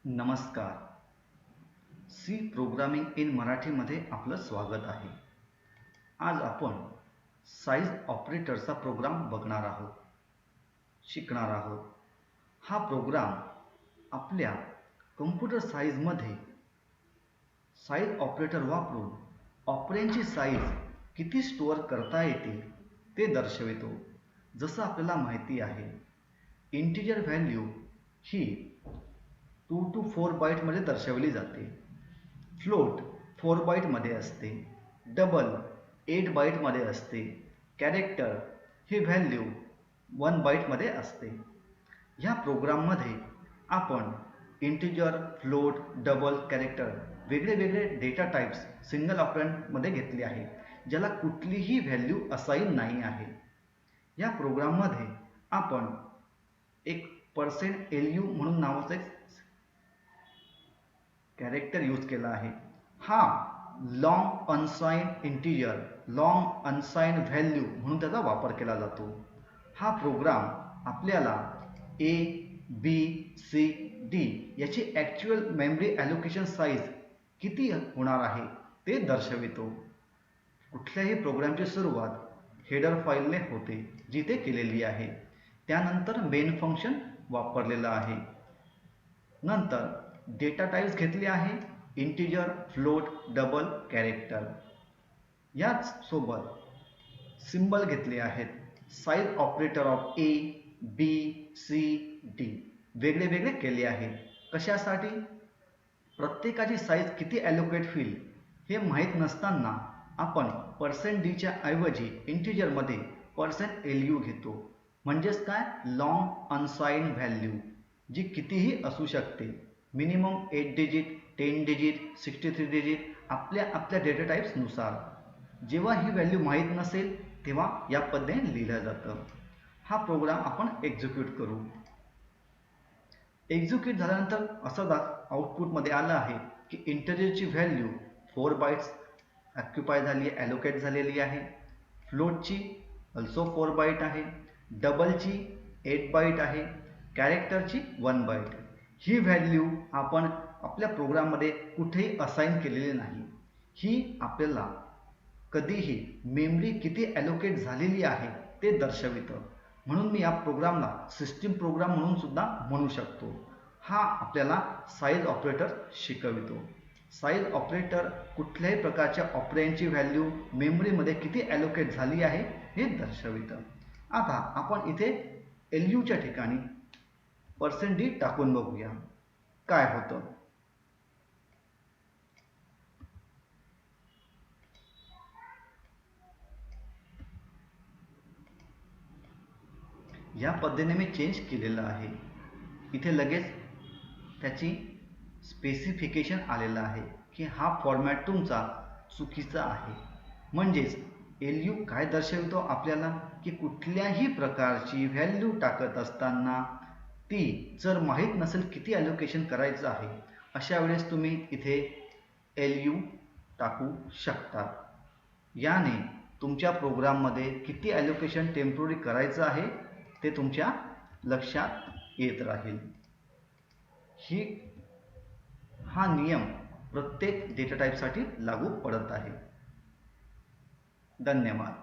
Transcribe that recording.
नमस्कार. C programming in मराठीमध्ये आपलं स्वागत आहे. आज आपण साइज ऑपरेटरचा प्रोग्राम बघणार आहोत, शिकणार आहोत. हा प्रोग्राम आपल्या कम्प्युटर साइजमध्ये साइज ऑपरेटर वापरून ऑपरेंडची साइज किती स्टोअर करता येते ते दर्शवितो. जसं आपल्याला माहिती आहे, इंटिजर व्हॅल्यू ही 2 to 4 बाईटमध्ये दर्शवली जाते. फ्लोट 4 बाईटमध्ये असते. डबल 8 बाईटमध्ये असते. कॅरेक्टर ही व्हॅल्यू 1 बाईटमध्ये असते. ह्या प्रोग्राममध्ये आपण इंटिजर, फ्लोट, डबल, कॅरेक्टर वेगळे डेटा टाइप्स सिंगल ऑपरंडमध्ये घेतले आहे, ज्याला कुठलीही व्हॅल्यू असाइन नाही आहे. या प्रोग्राममध्ये आपण एक %lu म्हणून नावाचा एक कॅरेक्टर यूज केला आहे. हा long unsigned integer, long unsigned value म्हणून त्याचा वापर केला जातो. हा प्रोग्राम आपल्याला ए, बी, सी, डी याची ॲक्च्युअल मेमरी ॲलोकेशन साईज किती होणार आहे ते दर्शवितो. कुठल्याही प्रोग्रामची सुरुवात हेडर फाईलने होते, जिथे केलेली आहे. त्यानंतर मेन फंक्शन वापरलेलं आहे. नंतर डेटा टाइप्स घेतले आहे, इंटिजर, फ्लोट, डबल, कॅरेक्टर. याच सोबत सिंबल घेतले आहेत, size operator of A, B, C, D वेगळे केले आहे. कशासाठी? प्रत्येकाची साईज किती ॲलोकेट होईल हे माहीत नसताना आपण %dच्या ऐवजी इंटिजरमध्ये %lu घेतो. म्हणजेच काय? लॉंग अनसाइन्ड व्हॅल्यू, जी कितीही असू शकते. मिनिमम 8 डिजिट, 10 डिजिट, 63 डिजिट आपल्या डेटा टाइप्सनुसार. जेव्हा ही व्हॅल्यू माहीत नसेल तेव्हा या पद्धतीने लिहिलं जातं. हा प्रोग्राम आपण एक्झिक्यूट करू. एक्झिक्यूट झाल्यानंतर असं आउटपुटमध्ये आलं आहे की इंटिजरची व्हॅल्यू 4 बाईट्स ऑक्युपाय झाली आहे, ॲलोकेट झालेली आहे. फ्लोटची अल्सो 4 बाईट आहे. डबलची 8 बाईट आहे. कॅरेक्टरची 1 बाईट. ही व्हॅल्यू आपण आपल्या प्रोग्राममध्ये कुठेही असाइन केलेली नाही. ही आपल्याला कधीही मेमरी किती ॲलोकेट झालेली आहे ते दर्शवितं. म्हणून मी या प्रोग्रामला सिस्टीम प्रोग्राम म्हणून सुद्धा म्हणू शकतो. हा आपल्याला साइज ऑपरेटर शिकवितो. साइज ऑपरेटर कुठल्याही प्रकारच्या ऑपरेंडची व्हॅल्यू मेमरीमध्ये किती ॲलोकेट झाली आहे हे दर्शवितं. आता आपण इथे LUच्या ठिकाणी %d टाकून बघूया काय होतं. या पद्धतीने मी चेंज केलेलं आहे. इथे लगेच त्याची स्पेसिफिकेशन आलेलं आहे की हा फॉर्मॅट तुमचा चुकीचा आहे. म्हणजेच LU काय दर्शवितो आपल्याला की कुठल्याही प्रकारची व्हॅल्यू टाकत असताना ती जर माहीत नसेल किती ॲलोकेशन करायचं आहे, अशा वेळेस तुम्ही इथे LU टाकू शकता. याने तुमच्या प्रोग्राममध्ये किती ॲलोकेशन टेम्पोररी करायचं आहे ते तुमच्या लक्षात येत राहील. हा नियम प्रत्येक डेटा टाइपसाठी लागू पडत आहे. धन्यवाद.